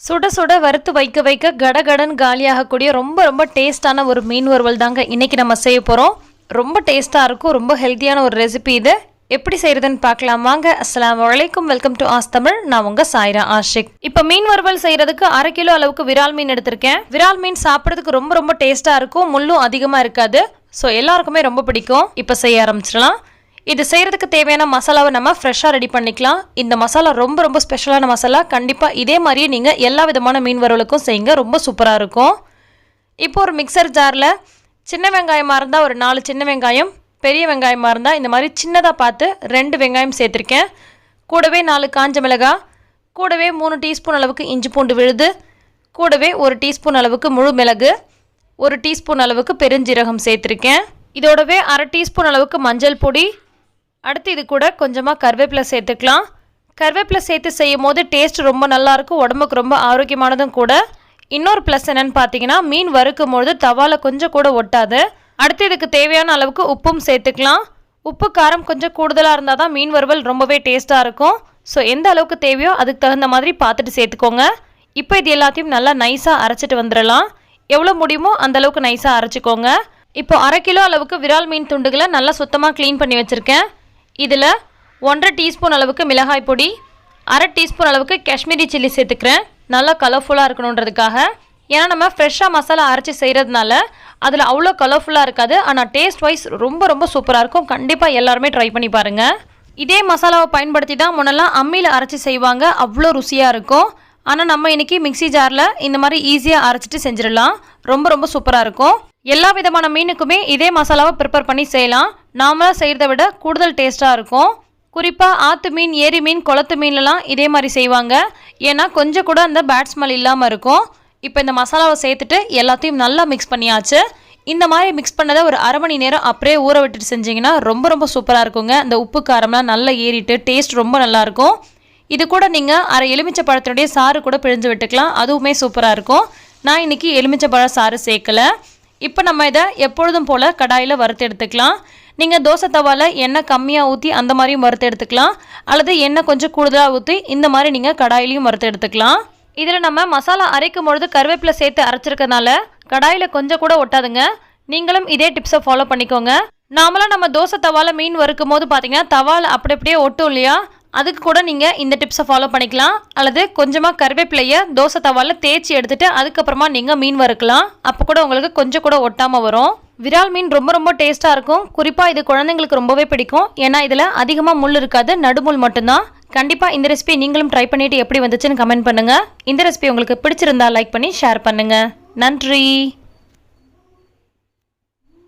சுட சுட வறுத்து வைக்க வைக்க கடகடன் காலியாகக்கூடிய ரொம்ப ரொம்ப டேஸ்டான ஒரு மீன் வறுவல் தாங்க இன்றைக்கி நம்ம செய்ய போகிறோம். ரொம்ப டேஸ்ட்டாக இருக்கும், ரொம்ப ஹெல்த்தியான ஒரு ரெசிபி இது. எப்படி செய்கிறதுன்னு பார்க்கலாம் வாங்க. அஸ்ஸலாமு அலைக்கும், வெல்கம் டு ஆஸ் தமிழ். நான் உங்கள் சாய்ரா ஆஷிக். இப்போ மீன் வறுவல் செய்கிறதுக்கு 1/2 கிலோ அளவுக்கு விரால் மீன் எடுத்திருக்கேன். விரால் மீன் சாப்பிட்றதுக்கு ரொம்ப ரொம்ப டேஸ்ட்டாக இருக்கும், முள்ளும் அதிகமாக இருக்காது. ஸோ எல்லாருக்குமே ரொம்ப பிடிக்கும். இப்போ செய்ய ஆரம்பிச்சிடலாம். இது செய்கிறதுக்கு தேவையான மசாலாவை நம்ம ஃப்ரெஷ்ஷாக ரெடி பண்ணிக்கலாம். இந்த மசாலா ரொம்ப ரொம்ப ஸ்பெஷலான மசாலா. கண்டிப்பாக இதே மாதிரியே நீங்கள் எல்லா விதமான மீன் வறுவலுக்கும் செய்யுங்க, ரொம்ப சூப்பராக இருக்கும். இப்போ ஒரு மிக்சர் ஜாரில் சின்ன வெங்காயமாக இருந்தால் ஒரு 4 சின்ன வெங்காயம், பெரிய வெங்காயமாக இருந்தால் இந்த மாதிரி சின்னதாக பார்த்து 2 வெங்காயம் சேர்த்துருக்கேன். கூடவே 4 காஞ்ச மிளகாய், கூடவே 3 டீஸ்பூன் அளவுக்கு இஞ்சி பூண்டு விழுது, கூடவே 1 டீஸ்பூன் அளவுக்கு முழு மிளகு, 1 டீஸ்பூன் அளவுக்கு பெருஞ்சீரகம் சேர்த்துருக்கேன். இதோடவே 1/2 டீஸ்பூன் அளவுக்கு மஞ்சள் பொடி. அடுத்து இது கூட கொஞ்சமாக கருவேப்பிலை சேர்த்துக்கலாம். கருவேப்பிலை சேர்த்து செய்யும் போது டேஸ்ட் ரொம்ப நல்லாயிருக்கும், உடம்புக்கு ரொம்ப ஆரோக்கியமானதும் கூட. இன்னொரு ப்ளஸ் என்னென்னு பார்த்தீங்கன்னா, மீன் வறுக்கும் பொழுது தவாவில் கொஞ்சம் கூட ஒட்டாது. அடுத்து இதுக்கு தேவையான அளவுக்கு உப்பும் சேர்த்துக்கலாம். உப்பு காரம் கொஞ்சம் கூடுதலாக இருந்தால் தான் மீன் வறுவல் ரொம்பவே டேஸ்ட்டாக இருக்கும். ஸோ எந்த அளவுக்கு தேவையோ அதுக்கு தகுந்த மாதிரி பார்த்துட்டு சேர்த்துக்கோங்க. இப்போ இது எல்லாத்தையும் நல்லா நைஸாக அரைச்சிட்டு வந்துடலாம். எவ்வளோ முடியுமோ அந்தளவுக்கு நைஸாக அரைச்சிக்கோங்க. இப்போ 1/2 கிலோ அளவுக்கு விரால் மீன் துண்டுகளை நல்லா சுத்தமாக க்ளீன் பண்ணி வச்சுருக்கேன். இதில் 1/2 டீஸ்பூன் அளவுக்கு மிளகாய் பொடி, 1/2 டீஸ்பூன் அளவுக்கு காஷ்மீரி சில்லி சேர்த்துக்கிறேன். நல்லா கலர்ஃபுல்லாக இருக்கணுன்றதுக்காக. ஏன்னா நம்ம ஃப்ரெஷ்ஷாக மசாலா அரைச்சி செய்கிறதுனால அதில் அவ்வளோ கலர்ஃபுல்லாக இருக்காது, ஆனால் டேஸ்ட் வைஸ் ரொம்ப ரொம்ப சூப்பராக இருக்கும். கண்டிப்பாக எல்லாருமே ட்ரை பண்ணி பாருங்கள். இதே மசாலாவை பயன்படுத்தி தான் முன்னெல்லாம் அம்மியில் அரைச்சி செய்வாங்க, அவ்வளோ ருசியாக இருக்கும். ஆனால் நம்ம இன்றைக்கி மிக்சி ஜாரில் இந்த மாதிரி ஈஸியாக அரைச்சிட்டு செஞ்சிடலாம், ரொம்ப ரொம்ப சூப்பராக இருக்கும். எல்லா விதமான மீனுக்குமே இதே மசாலாவை ப்ரிப்பேர் பண்ணி செய்யலாம். நாமளாக செய்கிறத விட கூடுதல் டேஸ்ட்டாக இருக்கும். குறிப்பாக ஆற்று மீன், ஏரி மீன், குளத்து மீன்லாம் இதே மாதிரி செய்வாங்க. ஏன்னா கொஞ்சம் கூட அந்த பேட் ஸ்மெல் இல்லாமல் இருக்கும். இப்போ இந்த மசாலாவை சேர்த்துட்டு எல்லாத்தையும் நல்லா மிக்ஸ் பண்ணியாச்சு. இந்த மாதிரி மிக்ஸ் பண்ணதை ஒரு 1/2 மணி நேரம் அப்படியே ஊற விட்டுட்டு செஞ்சிங்கன்னா ரொம்ப ரொம்ப சூப்பராக இருக்குங்க. இந்த உப்பு காரம்லாம் நல்லா ஏறிட்டு டேஸ்ட் ரொம்ப நல்லாயிருக்கும். இது கூட நீங்கள் 1/2 எலுமிச்சை பழத்தினுடைய சாறு கூட பிழிஞ்சு விட்டுக்கலாம், அதுவுமே சூப்பராக இருக்கும். நான் இன்றைக்கி எலுமிச்சை பழ சாறு சேர்க்கலை. இப்போ நம்ம இதை எப்பொழுதும் போல் கடாயில் வறுத்து எடுத்துக்கலாம். நீங்கள் தோசை தவாவில் எண்ணெய் கம்மியாக ஊற்றி அந்த மாதிரியும் வறுத்து எடுத்துக்கலாம், அல்லது எண்ணெய் கொஞ்சம் கூடுதலாக ஊற்றி இந்த மாதிரி நீங்கள் கடாயிலையும் வறுத்து எடுத்துக்கலாம். இதில் நம்ம மசாலா அரைக்கும் பொழுது கருவேப்பிலை சேர்த்து அரைச்சிருக்கனால கடாயில் கொஞ்சம் கூட ஒட்டாதுங்க. நீங்களும் இதே டிப்ஸை ஃபாலோ பண்ணிக்கோங்க. நாமளாக நம்ம தோசை தவாவில் மீன் வறுக்கும் போது பார்த்தீங்கன்னா தவாவில் அப்படியே ஒட்டும் இல்லையா, அதுக்கு கூட நீங்கள் இந்த டிப்ஸை ஃபாலோ பண்ணிக்கலாம். அல்லது கொஞ்சமாக கருவேப்பிலையை தோசை தவாவில் தேய்ச்சி எடுத்துகிட்டு அதுக்கப்புறமா நீங்கள் மீன் வறுக்கலாம். அப்போ கூட உங்களுக்கு கொஞ்சம் கூட ஒட்டாமல் வரும். விரால் மீன் ரொம்ப ரொம்ப டேஸ்ட்டாக இருக்கும். குறிப்பாக இது குழந்தைங்களுக்கு ரொம்பவே பிடிக்கும். ஏன்னா இதில் அதிகமாக முள் இருக்காது, நடுமுள் மட்டும்தான். கண்டிப்பாக இந்த ரெசிபி நீங்களும் ட்ரை பண்ணிவிட்டு எப்படி வந்துச்சுன்னு கமெண்ட் பண்ணுங்கள். இந்த ரெசிபி உங்களுக்கு பிடிச்சிருந்தா லைக் பண்ணி ஷேர் பண்ணுங்கள். நன்றி.